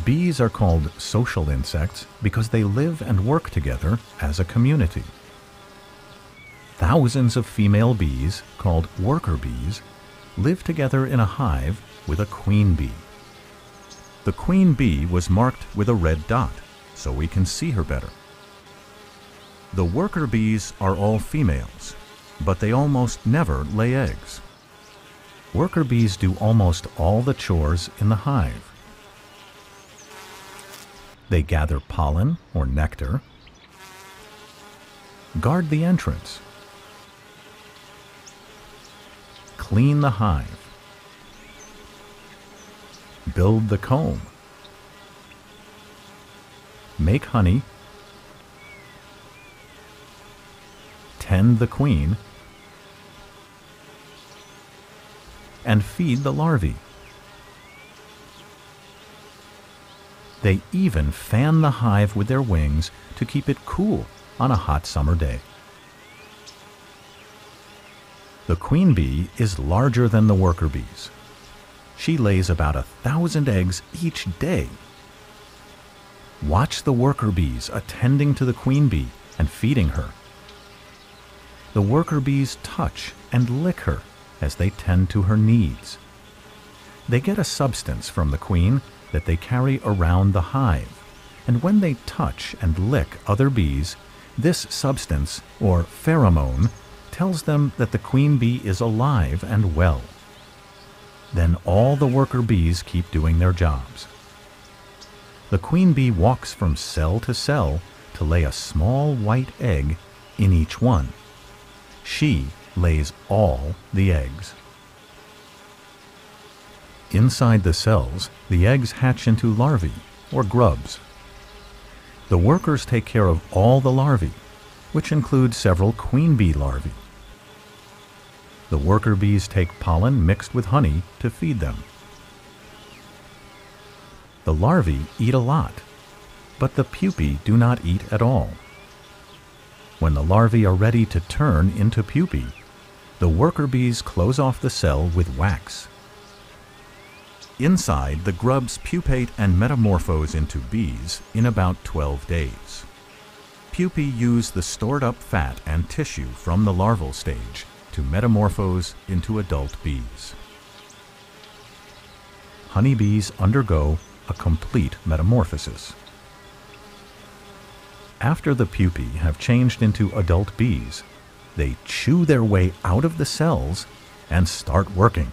Bees are called social insects because they live and work together as a community. Thousands of female bees, called worker bees, live together in a hive with a queen bee. The queen bee was marked with a red dot, so we can see her better. The worker bees are all females, but they almost never lay eggs. Worker bees do almost all the chores in the hive. They gather pollen or nectar, guard the entrance, clean the hive, build the comb, make honey, tend the queen, and feed the larvae. They even fan the hive with their wings to keep it cool on a hot summer day. The queen bee is larger than the worker bees. She lays about 1,000 eggs each day. Watch the worker bees attending to the queen bee and feeding her. The worker bees touch and lick her as they tend to her needs. They get a substance from the queen that they carry around the hive, and when they touch and lick other bees, this substance, or pheromone, tells them that the queen bee is alive and well. Then all the worker bees keep doing their jobs. The queen bee walks from cell to cell to lay a small white egg in each one. She lays all the eggs. Inside the cells, the eggs hatch into larvae, or grubs. The workers take care of all the larvae, which include several queen bee larvae. The worker bees take pollen mixed with honey to feed them. The larvae eat a lot, but the pupae do not eat at all. When the larvae are ready to turn into pupae, the worker bees close off the cell with wax. Inside, the grubs pupate and metamorphose into bees in about 12 days. Pupae use the stored-up fat and tissue from the larval stage to metamorphose into adult bees. Honeybees undergo a complete metamorphosis. After the pupae have changed into adult bees, they chew their way out of the cells and start working.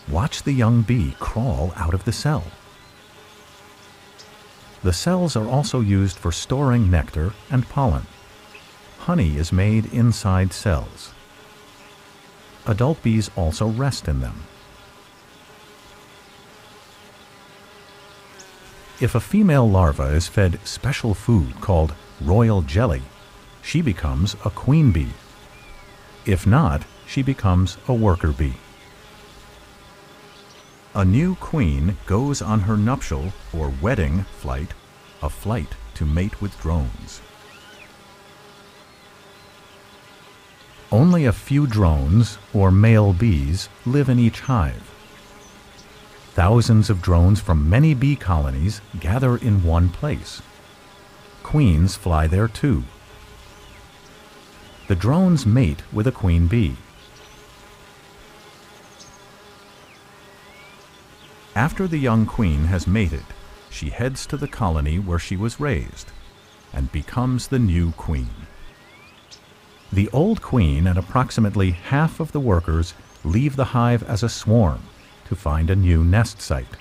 Watch the young bee crawl out of the cell. The cells are also used for storing nectar and pollen. Honey is made inside cells. Adult bees also rest in them. If a female larva is fed special food called royal jelly, she becomes a queen bee. If not, she becomes a worker bee. A new queen goes on her nuptial or wedding flight, a flight to mate with drones. Only a few drones, or male bees, live in each hive. Thousands of drones from many bee colonies gather in one place. Queens fly there too. The drones mate with a queen bee. After the young queen has mated, she heads to the colony where she was raised and becomes the new queen. The old queen and approximately half of the workers leave the hive as a swarm to find a new nest site.